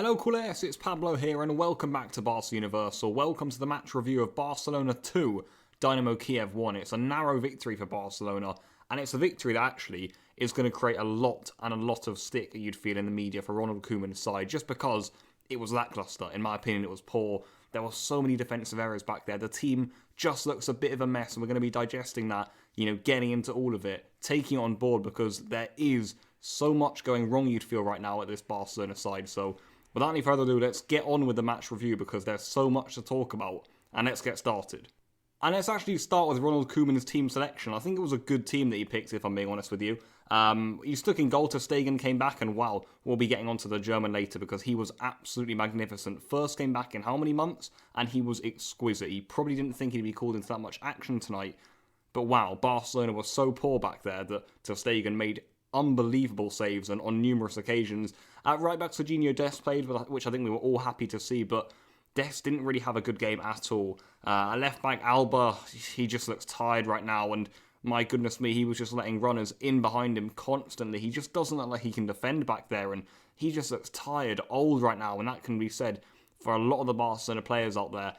Hello Cules, it's Pablo here and welcome back to Barca Universal. Welcome to the match review of Barcelona 2, Dynamo Kyiv 1. It's a narrow victory for Barcelona, and it's a victory that actually is going to create a lot of stick that you'd feel in the media for Ronald Koeman's side, just because it was lacklustre. In my opinion, it was poor. There were so many defensive errors back there. The team just looks a bit of a mess, and we're going to be digesting that, getting into all of it, taking it on board, because there is so much going wrong you'd feel right now at this Barcelona side. So without any further ado, let's get on with the match review because there's so much to talk about, and let's get started. And let's actually start with Ronald Koeman's team selection. I think it was a good team that he picked, if I'm being honest with you. He stuck in goal to Stegen, came back, and wow, we'll be getting onto the German later because he was absolutely magnificent. First came back in how many months? And he was exquisite. He probably didn't think he'd be called into that much action tonight. But wow, Barcelona was so poor back there that Ter Stegen made unbelievable saves and on numerous occasions. At right back, Serginho Dest played, which I think we were all happy to see, but Dest didn't really have a good game at all. At left back, Alba, he just looks tired right now, and my goodness me, he was just letting runners in behind him constantly. He just doesn't look like he can defend back there, and he just looks tired, old right now, and that can be said for a lot of the Barcelona players out there.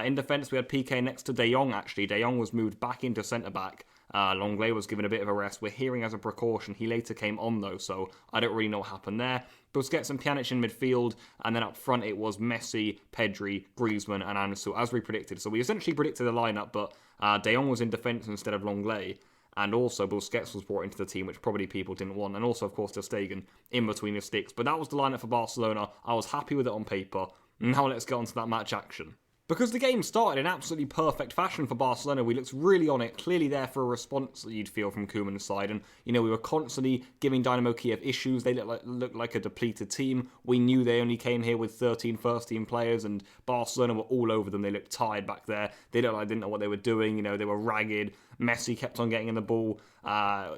In defence, we had PIQUÉ next to De Jong, actually. De Jong was moved back into centre-back. Longley was given a bit of a rest. We're hearing as a precaution. He later came on, though, so I don't really know what happened there. Busquets and Pjanic in midfield, and then up front it was Messi, Pedri, Griezmann, and Ansu, as we predicted. So we essentially predicted the lineup, but De Jong was in defence instead of Longley, and also Busquets was brought into the team, which probably people didn't want, and also, of course, Ter Stegen in between the sticks. But that was the lineup for Barcelona. I was happy with it on paper. Now let's get on to that match action. Because the game started in absolutely perfect fashion for Barcelona. We looked really on it, clearly there for a response that you'd feel from Koeman's side. And, we were constantly giving Dynamo Kyiv issues. They looked like a depleted team. We knew they only came here with 13 first-team players, and Barcelona were all over them. They looked tired back there. They looked like they didn't know what they were doing. They were ragged. Messi kept on getting in the ball.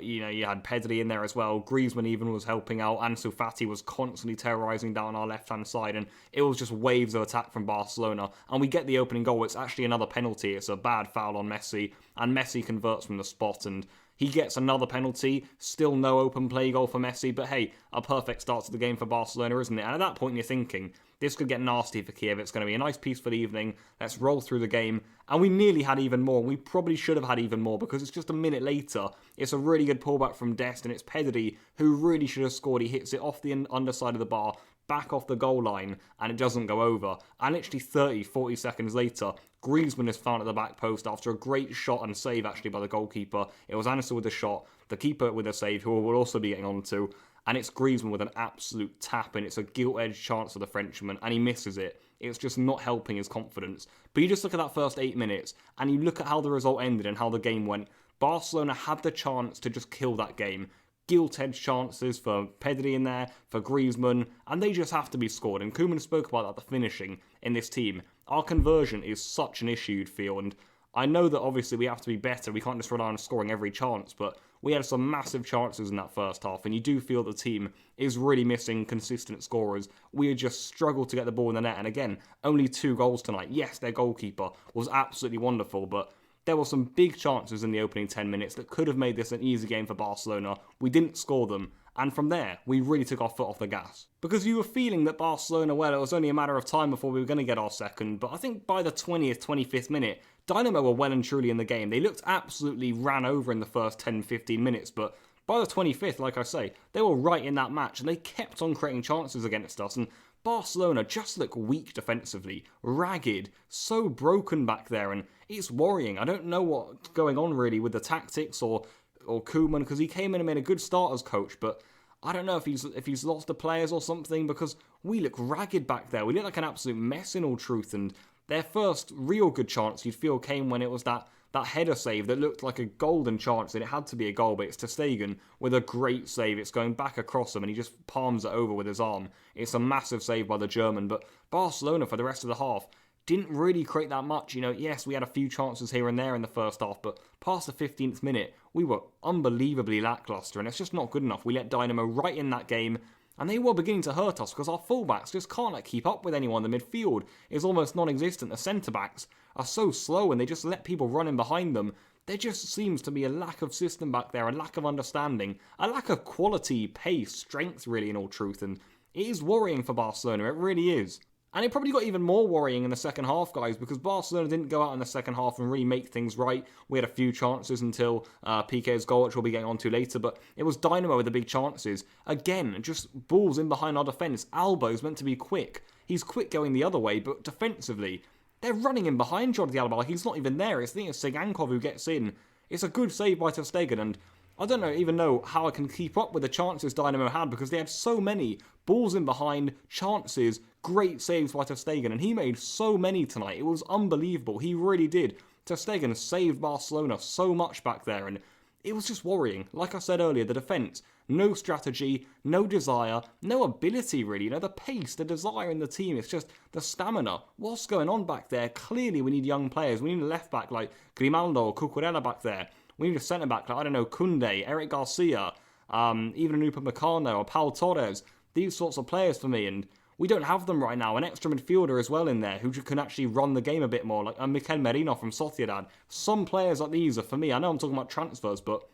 You had Pedri in there as well. Griezmann even was helping out. Ansu Fati was constantly terrorising down our left-hand side, and it was just waves of attack from Barcelona. And we get the opening goal. It's actually another penalty. It's a bad foul on Messi, and Messi converts from the spot, and he gets another penalty. Still no open play goal for Messi, but hey, a perfect start to the game for Barcelona, isn't it? And at that point, you're thinking, this could get nasty for Kyiv. It's going to be a nice piece for the evening. Let's roll through the game. And we nearly had even more. We probably should have had even more because it's just a minute later. It's a really good pullback from Dest, and it's Pedri who really should have scored. He hits it off the underside of the bar, back off the goal line, and it doesn't go over. And literally 30, 40 seconds later, Griezmann is found at the back post after a great shot and save actually by the goalkeeper. It was Ansu with the shot, the keeper with a save, who we'll also be getting on to, and it's Griezmann with an absolute tap, and it's a gilt-edged chance for the Frenchman, and he misses it. It's just not helping his confidence. But you just look at that first 8 minutes, and you look at how the result ended and how the game went. Barcelona had the chance to just kill that game. Gilt-edged chances for Pedri in there, for Griezmann, and they just have to be scored. And Koeman spoke about that, the finishing in this team. Our conversion is such an issue, you'd feel, and I know that obviously we have to be better. We can't just rely on scoring every chance, but we had some massive chances in that first half, and you do feel the team is really missing consistent scorers. We just struggled to get the ball in the net, and again, only 2 goals tonight. Yes, their goalkeeper was absolutely wonderful, but there were some big chances in the opening 10 minutes that could have made this an easy game for Barcelona. We didn't score them, and from there, we really took our foot off the gas. Because you were feeling that Barcelona, well, it was only a matter of time before we were going to get our second, but I think by the 20th, 25th minute, Dynamo were well and truly in the game. They looked absolutely ran over in the first 10, 15 minutes, but by the 25th, like I say, they were right in that match, and they kept on creating chances against us, and Barcelona just look weak defensively, ragged, so broken back there, and it's worrying. I don't know what's going on really with the tactics or Koeman, because he came in and made a good start as coach, but I don't know if he's lost the players or something, because we look ragged back there. We look like an absolute mess in all truth, and their first real good chance you'd feel came when it was that header save that looked like a golden chance, and it had to be a goal, but it's Ter Stegen with a great save. It's going back across him, and he just palms it over with his arm. It's a massive save by the German, but Barcelona for the rest of the half didn't really create that much. Yes, we had a few chances here and there in the first half, but past the 15th minute, we were unbelievably lacklustre, and it's just not good enough. We let Dynamo right in that game, and they were beginning to hurt us because our fullbacks just can't keep up with anyone. The midfield is almost non-existent. The centre-backs are so slow and they just let people run in behind them. There just seems to be a lack of system back there, a lack of understanding, a lack of quality, pace, strength really in all truth, and it is worrying for Barcelona, it really is. And it probably got even more worrying in the second half, guys, because Barcelona didn't go out in the second half and really make things right. We had a few chances until PIQUÉ's goal, which we'll be getting onto later, but it was Dynamo with the big chances. Again, just balls in behind our defence. Alba's meant to be quick. He's quick going the other way, but defensively, they're running in behind Jordi Alba like he's not even there. It's Stegen who gets in. It's a good save by Stegen, and I don't even know how I can keep up with the chances Dynamo had because they had so many balls in behind, chances, great saves by Stegen, and he made so many tonight. It was unbelievable. He really did. Stegen saved Barcelona so much back there, and it was just worrying. Like I said earlier, the defence, no strategy, no desire, no ability really. You know, the pace, the desire in the team, it's just the stamina. What's going on back there? Clearly we need young players. We need a left back like Grimaldo or Cucurella back there. We need a centre-back like, I don't know, Koundé, Eric Garcia, even an Upamecano or Pau Torres. These sorts of players for me, and we don't have them right now. An extra midfielder as well in there who can actually run the game a bit more, like Mikel Merino from Sociedad. Some players like these are for me. I know I'm talking about transfers, but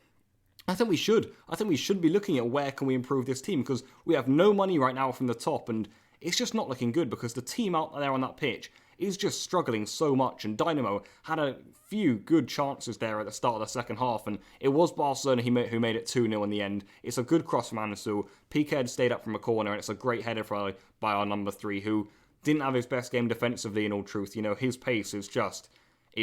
I think we should. I think we should be looking at where can we improve this team because we have no money right now from the top, and it's just not looking good because the team out there on that pitch is just struggling so much, and Dynamo had a few good chances there at the start of the second half, and it was Barcelona who made it 2-0 in the end. It's a good cross from Ansu. PIQUÉ had stayed up from a corner, and it's a great header by our number 3, who didn't have his best game defensively in all truth. You know, his pace is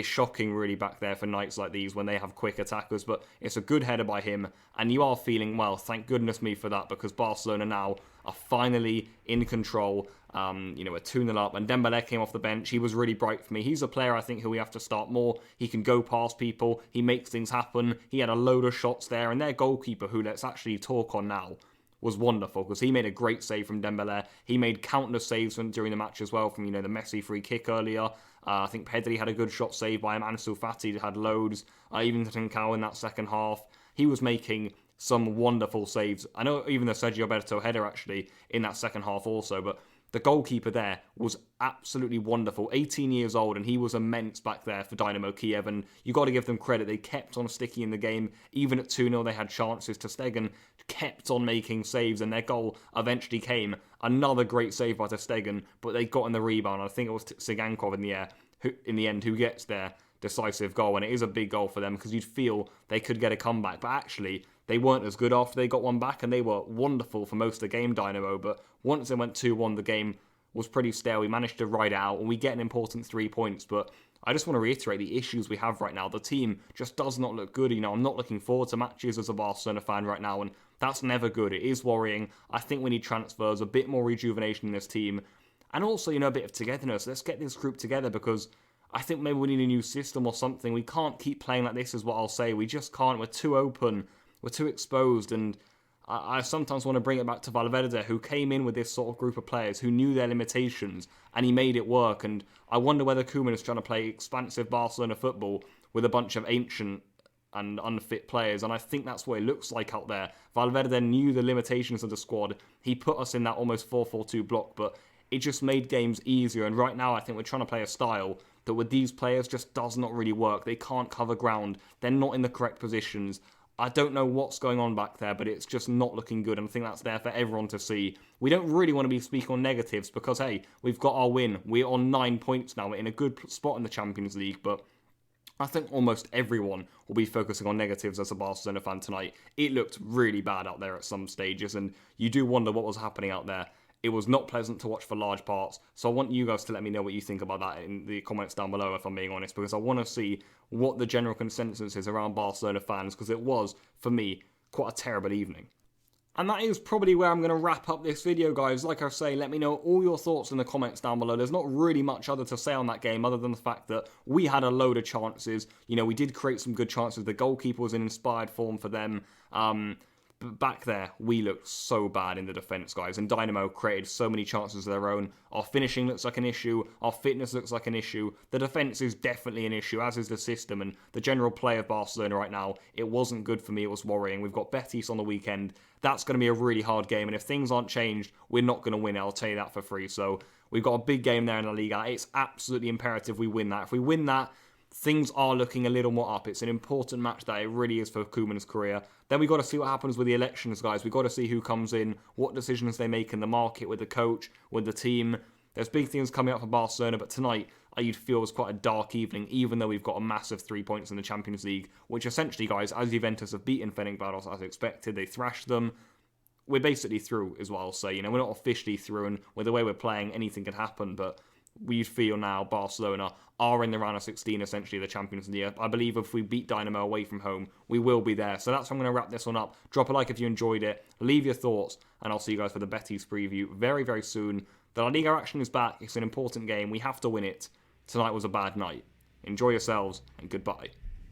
shocking really back there for nights like these when they have quick attackers, but it's a good header by him, and you are feeling, well, thank goodness me for that, because Barcelona now are finally in control. We're 2-0 up, and Dembélé came off the bench. He was really bright for me. He's a player I think who we have to start more. He can go past people. He makes things happen. He had a load of shots there, and their goalkeeper, who let's actually talk on now, was wonderful because he made a great save from Dembélé. He made countless saves during the match as well from, the Messi free kick earlier. I think Pedri had a good shot saved by him. Ansu Fati had loads. Even Trincao in that second half. He was making some wonderful saves. I know even the Sergio Berto header actually in that second half also, but the goalkeeper there was absolutely wonderful. 18 years old, and he was immense back there for Dynamo Kyiv, and you got to give them credit. They kept on sticky in the game. Even at 2-0, they had chances. Stegen kept on making saves, and their goal eventually came. Another great save by Stegen, but they got in the rebound. I think it was Sigankov in the end who gets their decisive goal, and it is a big goal for them because you'd feel they could get a comeback, but actually they weren't as good after they got one back, and they were wonderful for most of the game, Dynamo, but once they went 2-1, the game was pretty stale. We managed to ride it out, and we get an important 3 points, but I just want to reiterate the issues we have right now. The team just does not look good. I'm not looking forward to matches as a Barcelona fan right now, and that's never good. It is worrying. I think we need transfers, a bit more rejuvenation in this team, and also, a bit of togetherness. Let's get this group together because I think maybe we need a new system or something. We can't keep playing like this is what I'll say. We just can't. We're too open. We're too exposed, and I sometimes want to bring it back to Valverde, who came in with this sort of group of players who knew their limitations, and he made it work, and I wonder whether Koeman is trying to play expansive Barcelona football with a bunch of ancient and unfit players, and I think that's what it looks like out there. Valverde knew the limitations of the squad. He put us in that almost 4-4-2 block, but it just made games easier, and right now I think we're trying to play a style that with these players just does not really work. They can't cover ground. They're not in the correct positions. I don't know what's going on back there, but it's just not looking good, and I think that's there for everyone to see. We don't really want to be speaking on negatives because, hey, we've got our win. We're on 9 points now. We're in a good spot in the Champions League, but I think almost everyone will be focusing on negatives as a Barcelona fan tonight. It looked really bad out there at some stages, and you do wonder what was happening out there. It was not pleasant to watch for large parts, so I want you guys to let me know what you think about that in the comments down below, if I'm being honest, because I want to see what the general consensus is around Barcelona fans, because it was, for me, quite a terrible evening. And that is probably where I'm going to wrap up this video, guys. Like I say, let me know all your thoughts in the comments down below. There's not really much other to say on that game other than the fact that we had a load of chances. We did create some good chances. The goalkeeper was in inspired form for them. But back there, we looked so bad in the defence, guys, and Dynamo created so many chances of their own. Our finishing looks like an issue, our fitness looks like an issue, the defence is definitely an issue, as is the system, and the general play of Barcelona right now, it wasn't good for me, it was worrying. We've got Betis on the weekend, that's going to be a really hard game, and if things aren't changed, we're not going to win it, I'll tell you that for free. So we've got a big game there in La Liga. It's absolutely imperative we win that. If we win that, things are looking a little more up. It's an important match that it really is for Koeman's career. Then we got to see what happens with the elections, guys. We got to see who comes in, what decisions they make in the market with the coach, with the team. There's big things coming up for Barcelona, but tonight you'd feel was quite a dark evening, even though we've got a massive 3 points in the Champions League, which essentially, guys, as Juventus have beaten Fenerbahce as expected, they thrashed them. We're basically through, is what I'll say. We're not officially through, and with the way we're playing, anything could happen, but we feel now Barcelona are in the round of 16, essentially, the Champions League. I believe if we beat Dynamo away from home, we will be there. So that's how I'm going to wrap this one up. Drop a like if you enjoyed it. Leave your thoughts, and I'll see you guys for the Betis preview very, very soon. The La Liga action is back. It's an important game. We have to win it. Tonight was a bad night. Enjoy yourselves, and goodbye.